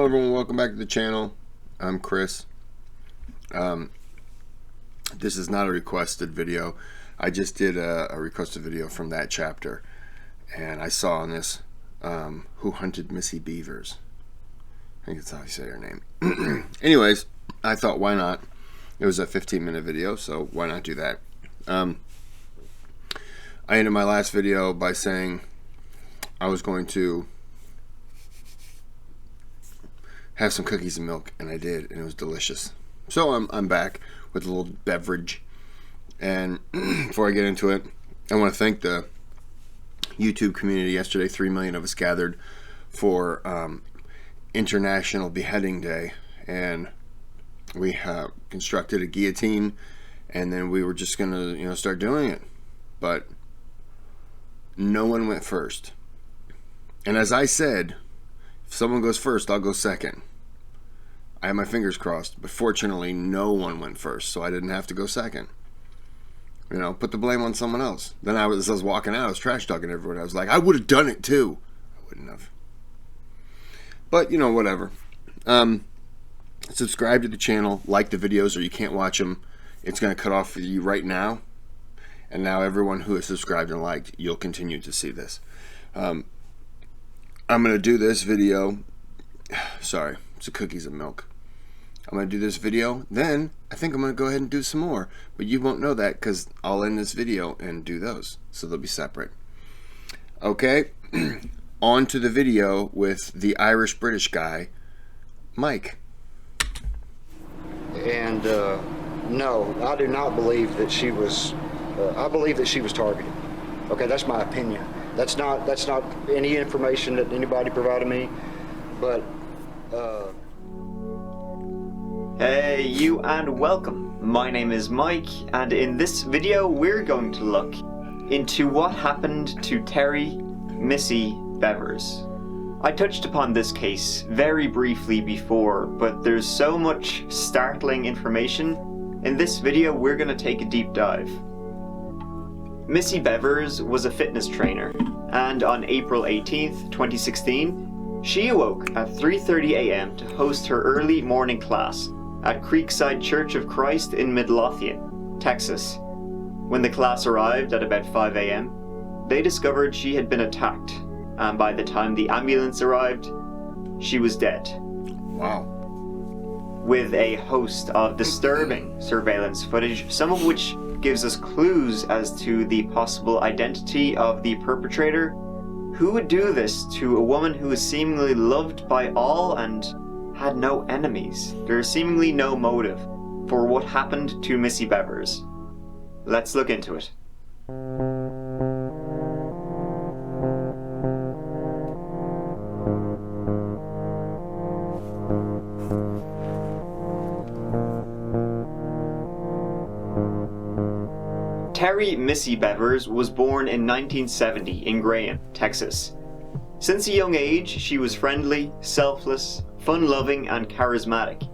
Hello everyone, welcome back to the channel. I'm Kris. This is not a requested video. I just did a requested video from that chapter, and I saw on this Who Hunted Missy Bevers. I think that's how you say her name. Anyways, I thought why not? It was a 15-minute video, so why not do that? I ended my last video by saying I was going to have some cookies and milk, and I did, and it was delicious. So I'm back with a little beverage, and before I get into it, I want to thank the YouTube community. Yesterday, 3 million of us gathered for International Beheading Day, and we constructed a guillotine, and then we were just gonna start doing it, but no one went first. And as I said, if someone goes first, I'll go second. I had my fingers crossed, but fortunately no one went first, so I didn't have to go second. Put the blame on someone else. Then I was walking out, I was trash talking everyone. I was like, I would have done it too. I wouldn't have. But whatever. Subscribe to the channel, like the videos, or you can't watch them. It's going to cut off for you right now. And now everyone who has subscribed and liked, you'll continue to see this. I'm going to do this video. Sorry, it's the cookies and milk. I'm going to do this video, then I think I'm going to go ahead and do some more. But you won't know that because I'll end this video and do those. So they'll be separate. Okay, on to the video with the Irish-British guy, Mike. And no, I do not believe that she was, I believe that she was targeted. Okay, that's my opinion. That's not any information that anybody provided me, but Hey you, and welcome. My name is Mike, and in this video we're going to look into what happened to Terry Missy Bevers. I touched upon this case very briefly before, but there's so much startling information. In this video we're going to take a deep dive. Missy Bevers was a fitness trainer, and on April 18th, 2016, she awoke at 3:30 a.m. to host her early morning class at Creekside Church of Christ in Midlothian, Texas. When the class arrived at about 5 a.m., they discovered she had been attacked, and by the time the ambulance arrived, she was dead. Wow. With a host of disturbing surveillance footage, some of which gives us clues as to the possible identity of the perpetrator. Who would do this to a woman who was seemingly loved by all and had no enemies? There is seemingly no motive for what happened to Missy Bevers. Let's look into it. Terry Missy Bevers was born in 1970 in Graham, Texas. Since a young age, she was friendly, selfless, fun-loving, and charismatic.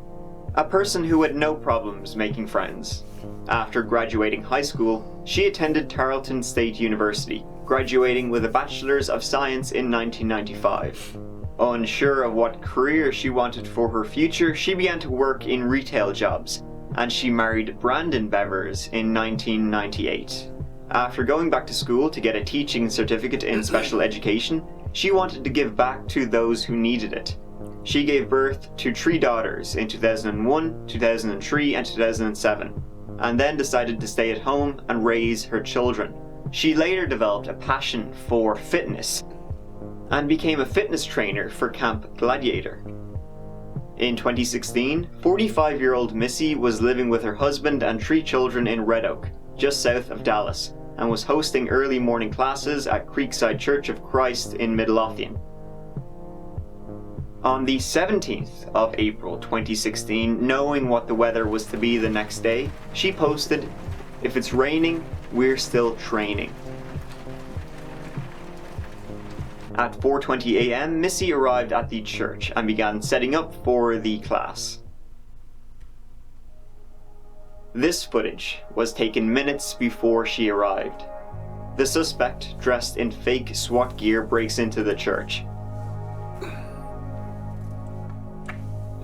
A person who had no problems making friends. After graduating high school, she attended Tarleton State University, graduating with a Bachelor's of Science in 1995. Unsure of what career she wanted for her future, she began to work in retail jobs, and she married Brandon Bevers in 1998. After going back to school to get a teaching certificate in special education, she wanted to give back to those who needed it. She gave birth to 3 daughters in 2001, 2003, and 2007, and then decided to stay at home and raise her children. She later developed a passion for fitness and became a fitness trainer for Camp Gladiator. In 2016, 45-year-old Missy was living with her husband and 3 children in Red Oak, just south of Dallas, and was hosting early morning classes at Creekside Church of Christ in Midlothian. On the 17th of April 2016, knowing what the weather was to be the next day, she posted, "If it's raining, we're still training." At 4:20 a.m., Missy arrived at the church and began setting up for the class. This footage was taken minutes before she arrived. The suspect, dressed in fake SWAT gear, breaks into the church.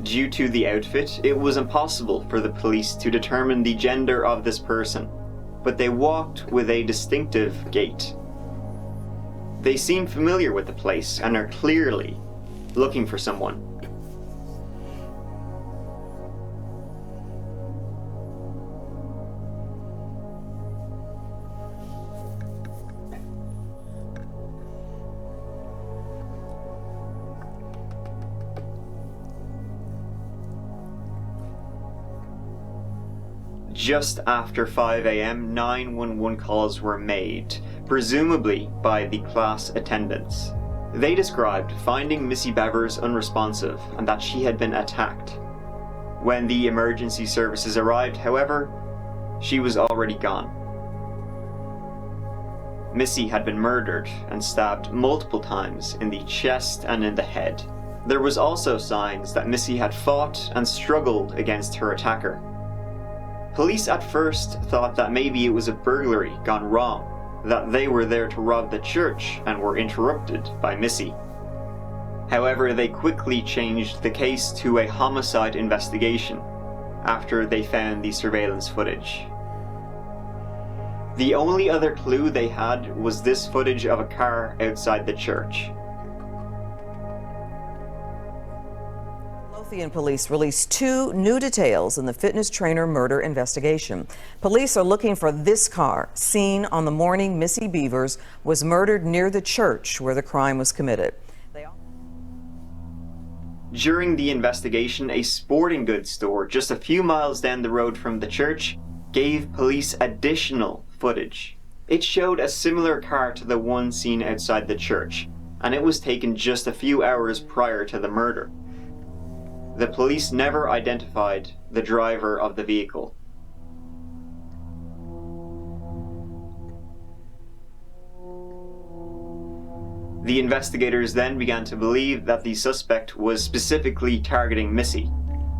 Due to the outfit, it was impossible for the police to determine the gender of this person, but they walked with a distinctive gait. They seem familiar with the place and are clearly looking for someone. Just after 5 a.m., 911 calls were made, presumably by the class attendants. They described finding Missy Bevers unresponsive and that she had been attacked. When the emergency services arrived, however, she was already gone. Missy had been murdered and stabbed multiple times in the chest and in the head. There was also signs that Missy had fought and struggled against her attacker. Police at first thought that maybe it was a burglary gone wrong, that they were there to rob the church and were interrupted by Missy. However, they quickly changed the case to a homicide investigation after they found the surveillance footage. The only other clue they had was this footage of a car outside the church. Midlothian police released 2 new details in the fitness trainer murder investigation. Police are looking for this car, seen on the morning Missy Bevers was murdered near the church where the crime was committed. During the investigation, a sporting goods store just a few miles down the road from the church gave police additional footage. It showed a similar car to the one seen outside the church, and it was taken just a few hours prior to the murder. The police never identified the driver of the vehicle. The investigators then began to believe that the suspect was specifically targeting Missy,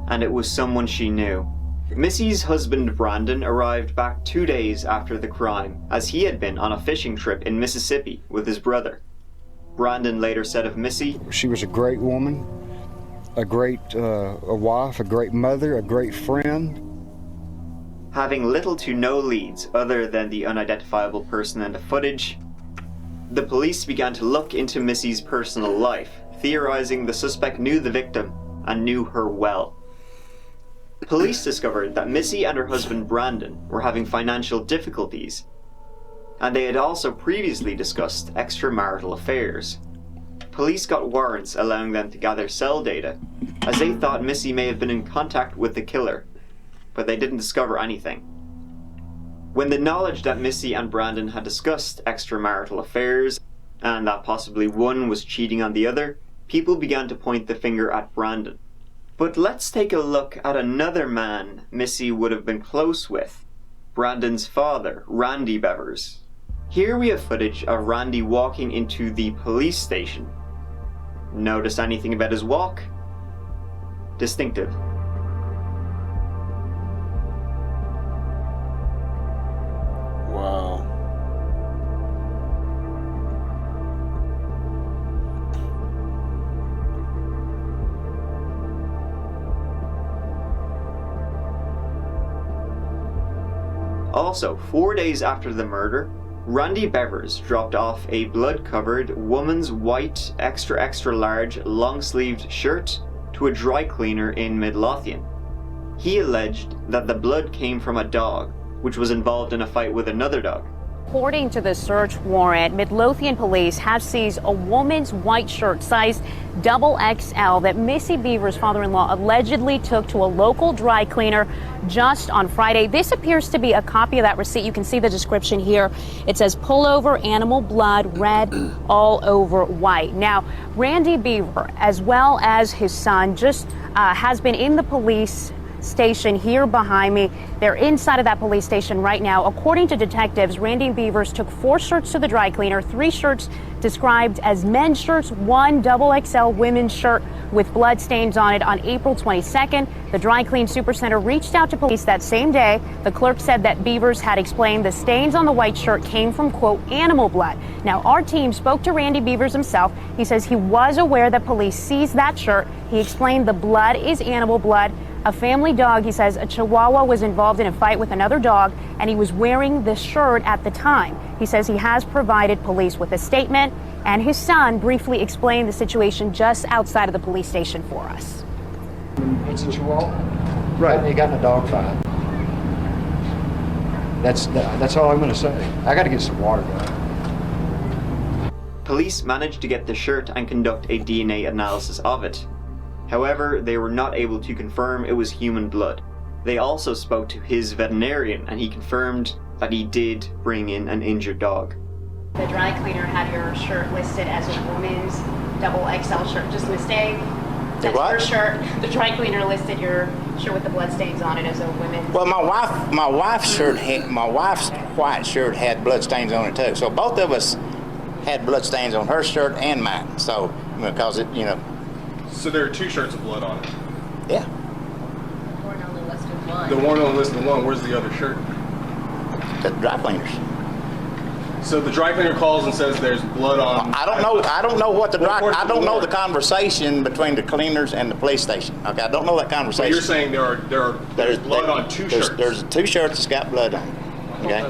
and it was someone she knew. Missy's husband Brandon arrived back 2 days after the crime, as he had been on a fishing trip in Mississippi with his brother. Brandon later said of Missy, She was a great woman, a great a wife, a great mother, a great friend. having little to no leads other than the unidentifiable person in the footage, the police began to look into Missy's personal life, theorizing the suspect knew the victim and knew her well. Police discovered that Missy and her husband Brandon were having financial difficulties, and they had also previously discussed extramarital affairs. Police got warrants allowing them to gather cell data, as they thought Missy may have been in contact with the killer, but they didn't discover anything. When the knowledge that Missy and Brandon had discussed extramarital affairs, and that possibly one was cheating on the other, people began to point the finger at Brandon. But let's take a look at another man Missy would have been close with, Brandon's father, Randy Bevers. Here we have footage of Randy walking into the police station. Notice anything about his walk? Distinctive. Wow. Also, 4 days after the murder, Randy Bevers dropped off a blood-covered woman's white extra large long-sleeved shirt to a dry cleaner in Midlothian. He alleged that the blood came from a dog, which was involved in a fight with another dog. According to the search warrant, Midlothian police have seized a woman's white shirt size XXL that Missy Bevers' father-in-law allegedly took to a local dry cleaner just on Friday. This appears to be a copy of that receipt. You can see the description here. It says pullover, animal blood, red, all over white. Now, Randy Beaver, as well as his son, just has been in the police station here behind me. They're inside of that police station right now. According to detectives, Randy Bevers took 4 shirts to the dry cleaner, 3 shirts described as men's shirts, 1 XXL women's shirt with blood stains on it on April 22nd. The Dry Clean Supercenter reached out to police that same day. The clerk said that Bevers had explained the stains on the white shirt came from, quote, animal blood. Now, our team spoke to Randy Bevers himself. He says he was aware that police seized that shirt. He explained the blood is animal blood. A family dog, he says, a Chihuahua, was involved in a fight with another dog, and he was wearing this shirt at the time. He says he has provided police with a statement, and his son briefly explained the situation just outside of the police station for us. It's a Chihuahua. Right. He got in a dog fight. That's all I'm going to say. I got to get some water, though. Police managed to get the shirt and conduct a DNA analysis of it. However, they were not able to confirm it was human blood. They also spoke to his veterinarian, and he confirmed that he did bring in an injured dog. The dry cleaner had your shirt listed as a woman's XXL shirt. Just a mistake. That's your shirt. The dry cleaner listed your shirt with the blood stains on it as a women's. Well, my wife's white shirt had blood stains on it too. So both of us had blood stains on her shirt and mine. So because it, So there are 2 shirts of blood on it. Yeah. The one only listed one. The one on listed one. Where's the other shirt? The dry cleaners. So the dry cleaner calls and says there's blood on. I don't know what the dry. I don't know the conversation between the cleaners and the police station. Okay, I don't know that conversation. But you're saying there's blood on 2 shirts. There's 2 shirts that's got blood on. Okay.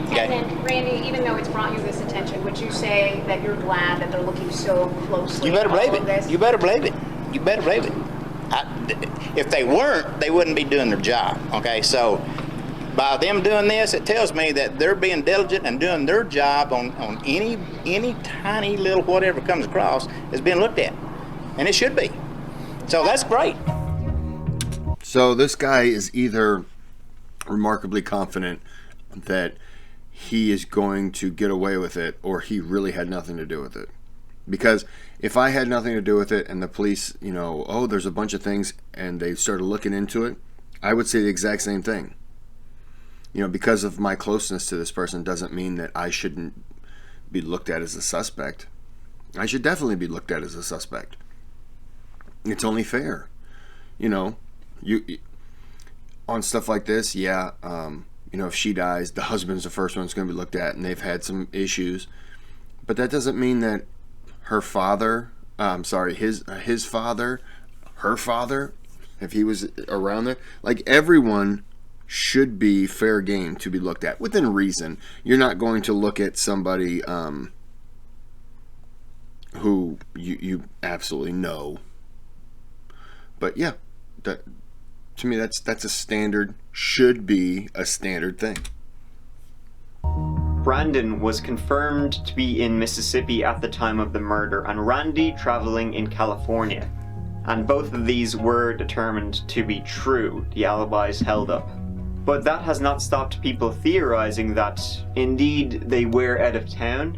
And then, Randy, even though it's brought you this attention, would you say that you're glad that they're looking so closely? You better at all believe of it. this? You better believe it. You better believe it. If they weren't, they wouldn't be doing their job. Okay, so by them doing this, it tells me that they're being diligent and doing their job on any tiny little whatever comes across is being looked at, and it should be. So that's great. So this guy is either remarkably confident that he is going to get away with it, or he really had nothing to do with it. Because if I had nothing to do with it and the police, there's a bunch of things, and they started looking into it, I would say the exact same thing. Because of my closeness to this person doesn't mean that I shouldn't be looked at as a suspect. I should definitely be looked at as a suspect. It's only fair. You on stuff like this, yeah, if she dies, the husband's the first one that's going to be looked at, and they've had some issues. But that doesn't mean that her father, his father, her father, if he was around there, like everyone should be fair game to be looked at within reason. You're not going to look at somebody who you absolutely know. But yeah, that to me that's a standard, should be a standard thing. Brandon was confirmed to be in Mississippi at the time of the murder, and Randy traveling in California. And both of these were determined to be true, the alibis held up. But that has not stopped people theorizing that, indeed, they were out of town.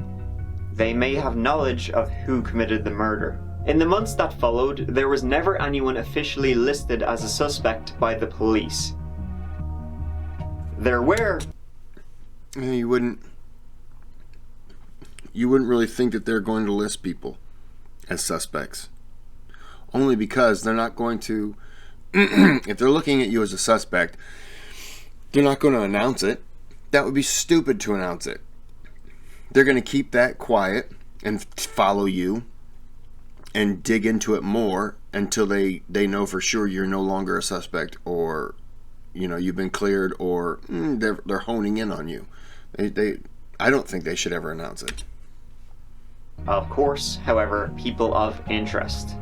They may have knowledge of who committed the murder. In the months that followed, there was never anyone officially listed as a suspect by the police. There were... You wouldn't really think that they're going to list people as suspects. Only because they're not going to... if they're looking at you as a suspect, they're not going to announce it. That would be stupid to announce it. They're going to keep that quiet and follow you and dig into it more until they know for sure you're no longer a suspect, or you've been cleared, or they're honing in on you. I don't think they should ever announce it. Of course, however, people of interest.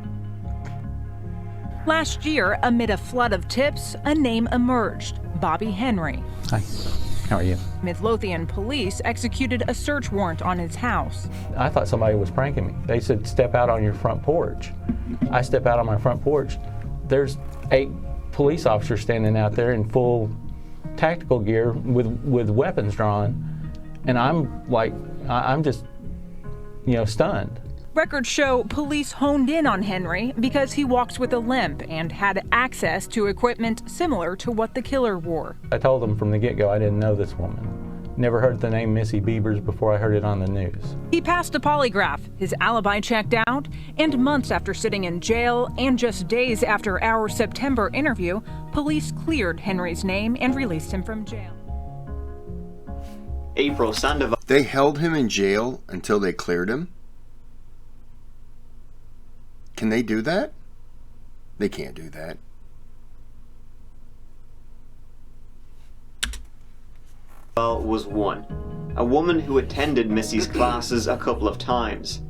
Last year, amid a flood of tips, a name emerged: Bobby Henry. Hi, how are you? Midlothian police executed a search warrant on his house. I thought somebody was pranking me. They said, step out on your front porch. I step out on my front porch. There's 8 police officers standing out there in full tactical gear with weapons drawn. And I'm just, stunned. Records show police honed in on Henry because he walks with a limp and had access to equipment similar to what the killer wore. I told them from the get-go I didn't know this woman. Never heard the name Missy Bevers before I heard it on the news. He passed a polygraph, his alibi checked out, and months after sitting in jail and just days after our September interview, police cleared Henry's name and released him from jail. April Sandoval. They held him in jail until they cleared him? Can they do that? They can't do that. Was one, a woman who attended Missy's classes a couple of times.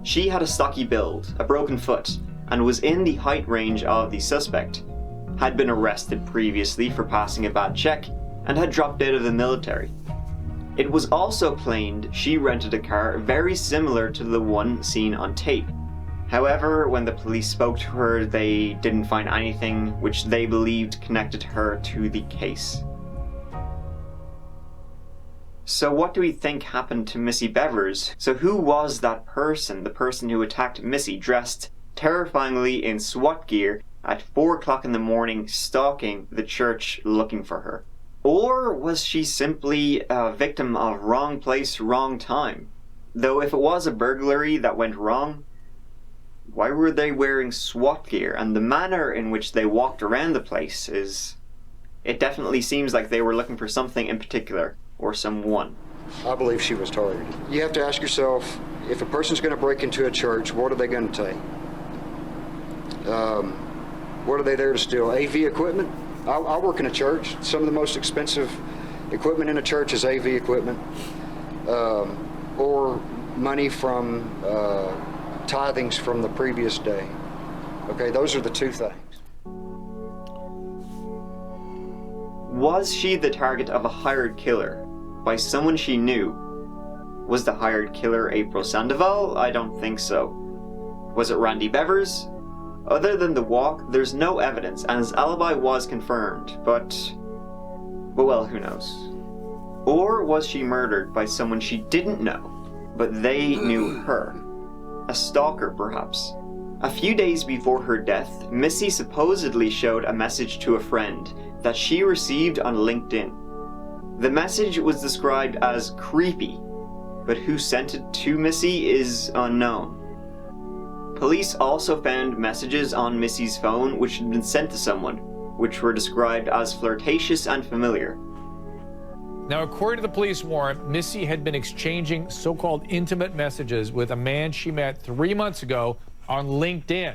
She had a stocky build, a broken foot, and was in the height range of the suspect. Had been arrested previously for passing a bad check and had dropped out of the military. It was also claimed she rented a car very similar to the one seen on tape. However, when the police spoke to her, they didn't find anything which they believed connected her to the case. So what do we think happened to Missy Bevers? So who was that person, the person who attacked Missy, dressed terrifyingly in SWAT gear at 4 o'clock in the morning, stalking the church looking for her? Or was she simply a victim of wrong place, wrong time? Though if it was a burglary that went wrong, why were they wearing SWAT gear? And the manner in which they walked around the place it definitely seems like they were looking for something in particular, or someone. I believe she was targeted. You have to ask yourself, if a person's going to break into a church, what are they going to take? What are they there to steal? AV equipment? I work in a church. Some of the most expensive equipment in a church is AV equipment, or money from tithings from the previous day. Okay, those are the two things. Was she the target of a hired killer by someone she knew? Was the hired killer April Sandoval? I don't think so. Was it Randy Bevers? Other than the walk, there's no evidence, and his alibi was confirmed, but well, who knows? Or was she murdered by someone she didn't know, but they knew her? A stalker, perhaps? A few days before her death, Missy supposedly showed a message to a friend that she received on LinkedIn. The message was described as creepy, but who sent it to Missy is unknown. Police also found messages on Missy's phone which had been sent to someone, which were described as flirtatious and familiar. Now, according to the police warrant, Missy had been exchanging so-called intimate messages with a man she met 3 months ago on LinkedIn.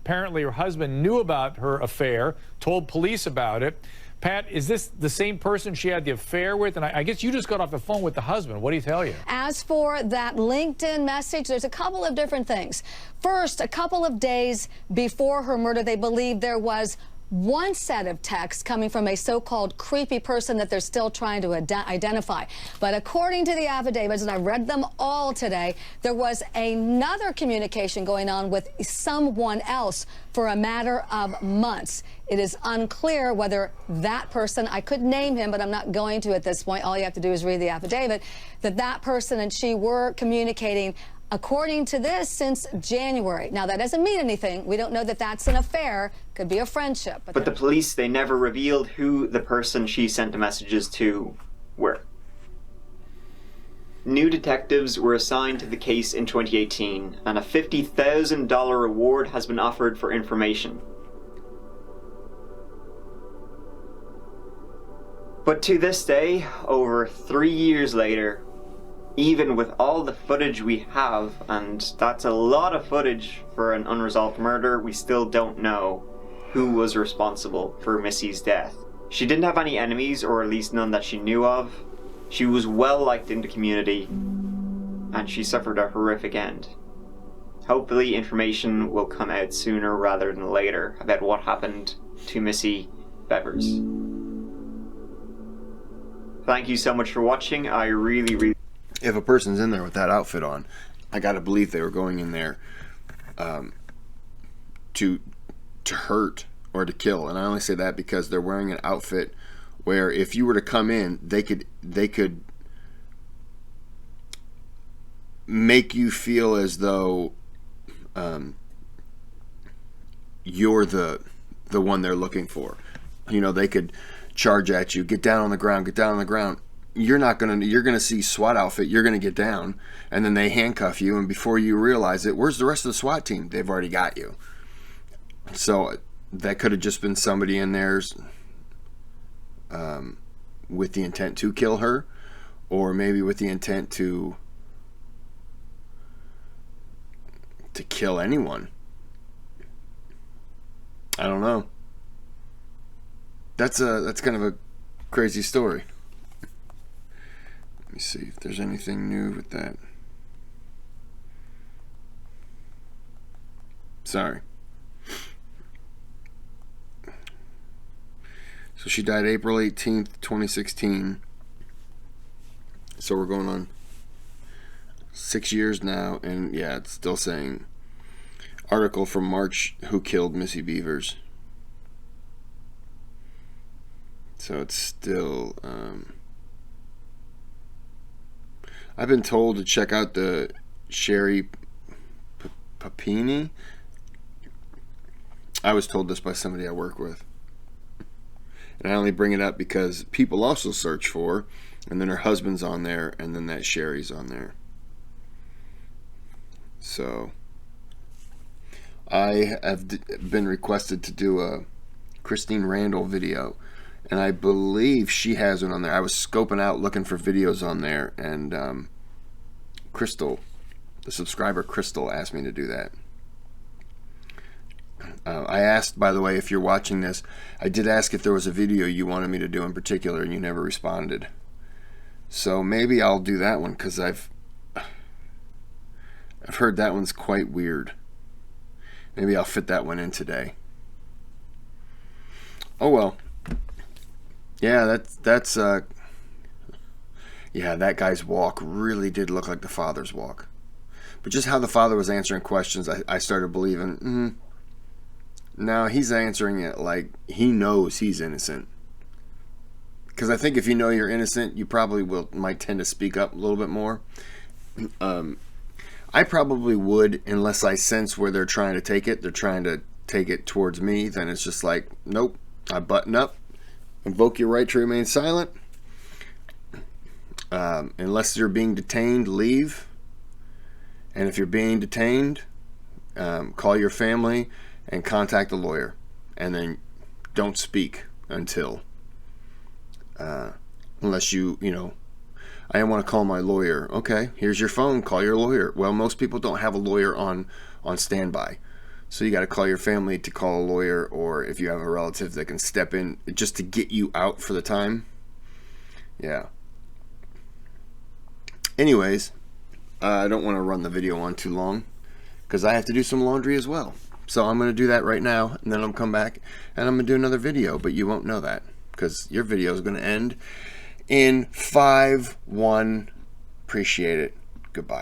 Apparently, her husband knew about her affair, told police about it. Pat, is this the same person she had the affair with? And I guess you just got off the phone with the husband. What did he tell you? As for that LinkedIn message, there's a couple of different things. First, a couple of days before her murder, they believe there was one set of texts coming from a so-called creepy person that they're still trying to identify. But according to the affidavits, and I read them all today, there was another communication going on with someone else for a matter of months. It is unclear whether that person, I could name him, but I'm not going to at this point. All you have to do is read the affidavit, that person and she were communicating, according to this, since January. Now, that doesn't mean anything. We don't know that that's an affair. Could be a friendship. But the police, they never revealed who the person she sent the messages to were. New detectives were assigned to the case in 2018, and a $50,000 reward has been offered for information. But to this day, over 3 years later, even with all the footage we have, and that's a lot of footage for an unresolved murder, we still don't know who was responsible for Missy's death. She didn't have any enemies, or at least none that she knew of. She was well liked in the community, and she suffered a horrific end. Hopefully information will come out sooner rather than later about what happened to Missy Bevers. Thank you so much for watching. I really... If a person's in there with that outfit on, I gotta believe they were going in there to hurt or to kill. And I only say that because they're wearing an outfit where if you were to come in, they could make you feel as though you're the one they're looking for. You know, they could charge at you, get down on the ground, get down on the ground. You're gonna see SWAT outfit, you're gonna get down, and then they handcuff you, and before you realize it, where's the rest of the SWAT team? They've already got you. So that could have just been somebody in there's with the intent to kill her, or maybe with the intent to kill anyone. I don't know. That's kind of a crazy story. Let me see if there's anything new with that. Sorry. So she died April 18th, 2016. So we're going on 6 years now, and yeah, it's still saying article from March, who killed Missy Bevers. So it's still I've been told to check out the Sherry Papini. I was told this by somebody I work with. And I only bring it up because people also search for, and then her husband's on there, and then that Sherry's on there. So I have been requested to do a Christine Randall video, and I believe she has one on there. I was scoping out looking for videos on there, and Crystal, the subscriber Crystal, asked me to do that. I asked, by the way, if you're watching this, I did ask if there was a video you wanted me to do in particular, and you never responded. So maybe I'll do that one, because I've heard that one's quite weird. Maybe I'll fit that one in today. Oh well. Yeah, that's yeah, that guy's walk really did look like the father's walk. But just how the father was answering questions, I started believing, no, he's answering it like he knows he's innocent. Because I think if you know you're innocent, you probably might tend to speak up a little bit more. I probably would, unless I sense where they're trying to take it. They're trying to take it towards me. Then it's just like, nope, I button up. Invoke your right to remain silent. Unless you're being detained, leave. And if you're being detained, call your family and contact a lawyer. And then don't speak until, unless you know, I want to call my lawyer. Okay, here's your phone. Call your lawyer. Well, most people don't have a lawyer on standby. So you got to call your family to call a lawyer, or if you have a relative that can step in just to get you out for the time. Yeah. Anyways, I don't want to run the video on too long because I have to do some laundry as well. So I'm going to do that right now, and then I'll come back and I'm going to do another video, but you won't know that because your video is going to end in 5-1. Appreciate it. Goodbye.